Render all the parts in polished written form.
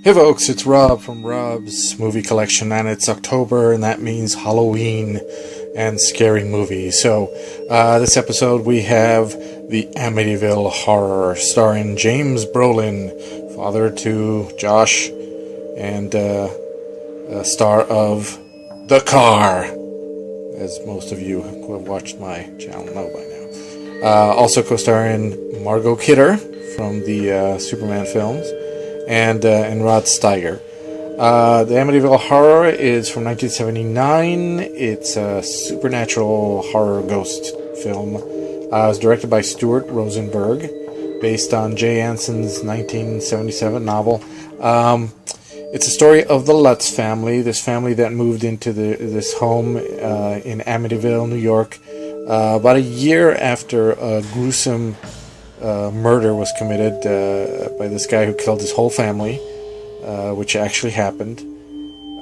Hey folks, it's Rob from Rob's Movie Collection, and it's October, and that means Halloween and scary movies. So, this episode we have the Amityville Horror, starring James Brolin, father to Josh, and star of The Car, as most of you who have watched my channel know by now. Also co-starring Margot Kidder from the Superman films, and Rod Steiger. The Amityville Horror is from 1979. It's a supernatural horror ghost film. It was directed by Stuart Rosenberg, based on Jay Anson's 1977 novel. It's a story of the Lutz family, this family that moved into this home in Amityville, New York, about a year after a gruesome murder was committed by this guy who killed his whole family, which actually happened. It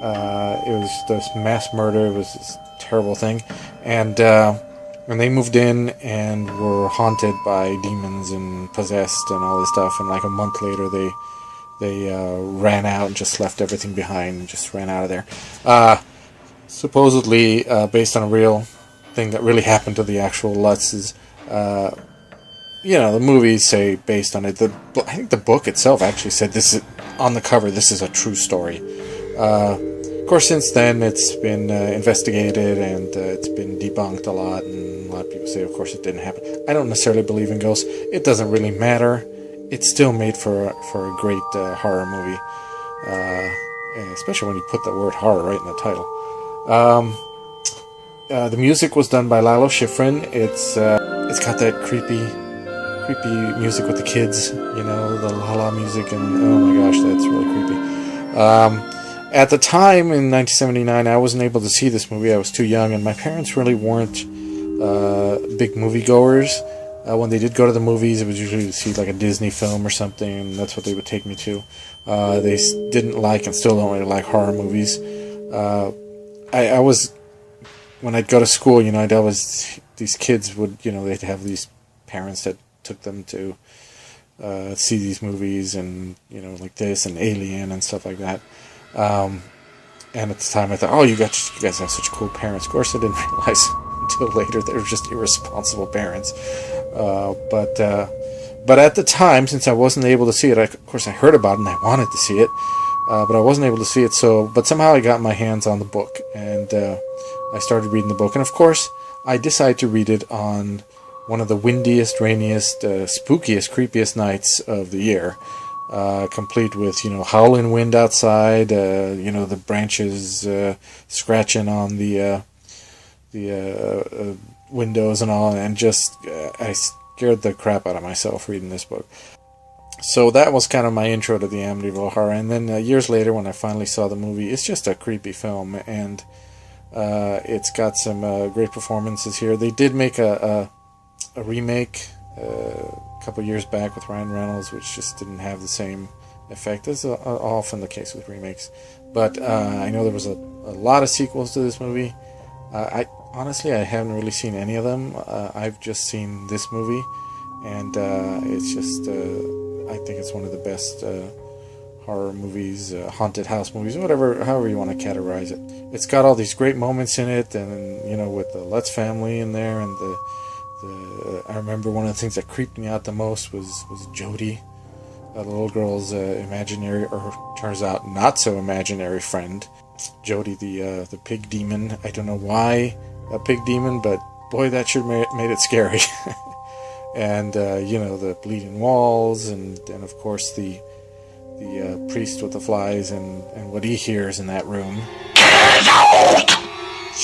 was this mass murder. It was this terrible thing, and they moved in and were haunted by demons and possessed and all this stuff. And like a month later, they ran out and just left everything behind and just ran out of there. Supposedly based on a real thing that really happened to the actual Lutzes. The movies say based on it. I think the book itself actually said this is, on the cover, this is a true story. Of course, since then it's been investigated and it's been debunked a lot, and a lot of people say, of course, it didn't happen. I don't necessarily believe in ghosts. It doesn't really matter. It's still made for a great horror movie, especially when you put the word horror right in the title. The music was done by Lalo Schifrin. It's got that creepy music with the kids, the la-la music, and oh my gosh, that's really creepy. At the time, in 1979, I wasn't able to see this movie. I was too young, and my parents really weren't big moviegoers. When they did go to the movies, it was usually to see like a Disney film or something, and that's what they would take me to. They didn't like, and still don't really like, horror movies. I was, when I'd go to school, these kids would, they'd have these parents that took them to see these movies, and like this and Alien and stuff like that. And at the time I thought, oh, you guys have such cool parents. Of course, I didn't realize until later they were just irresponsible parents. But at the time, since I wasn't able to see it, of course I heard about it and I wanted to see it, but I wasn't able to see it. But somehow I got my hands on the book, and I started reading the book. And of course, I decided to read it on one of the windiest, rainiest, spookiest, creepiest nights of the year, complete with, howling wind outside, the branches scratching on the windows and all, and just, I scared the crap out of myself reading this book. So that was kind of my intro to the Amityville Horror, and then years later when I finally saw the movie, it's just a creepy film, and it's got some great performances here. They did make a remake a couple years back with Ryan Reynolds, which just didn't have the same effect, as often the case with remakes. But I know there was a lot of sequels to this movie. I haven't really seen any of them. I've just seen this movie, and it's just I think it's one of the best horror movies, haunted house movies, however you want to categorize it. It's got all these great moments in it, and with the Lutz family in there, and I remember one of the things that creeped me out the most was Jody, the little girl's imaginary, or turns out not so imaginary friend. Jody, the pig demon. I don't know why a pig demon, but boy, that sure made it scary. And the bleeding walls, and of course the priest with the flies, and what he hears in that room.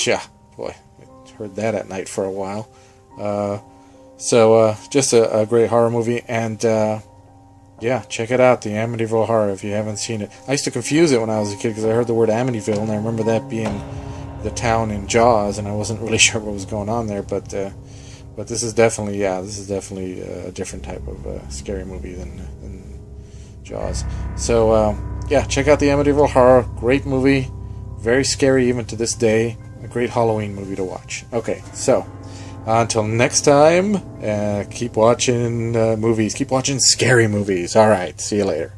Yeah, boy, I heard that at night for a while. Just a great horror movie, and check it out, the Amityville Horror, if you haven't seen it. I used to confuse it when I was a kid, because I heard the word Amityville, and I remember that being the town in Jaws, and I wasn't really sure what was going on there, but this is definitely a different type of scary movie than Jaws. So, check out the Amityville Horror, great movie, very scary even to this day, a great Halloween movie to watch. Okay, so until next time, keep watching movies. Keep watching scary movies. Alright, see you later.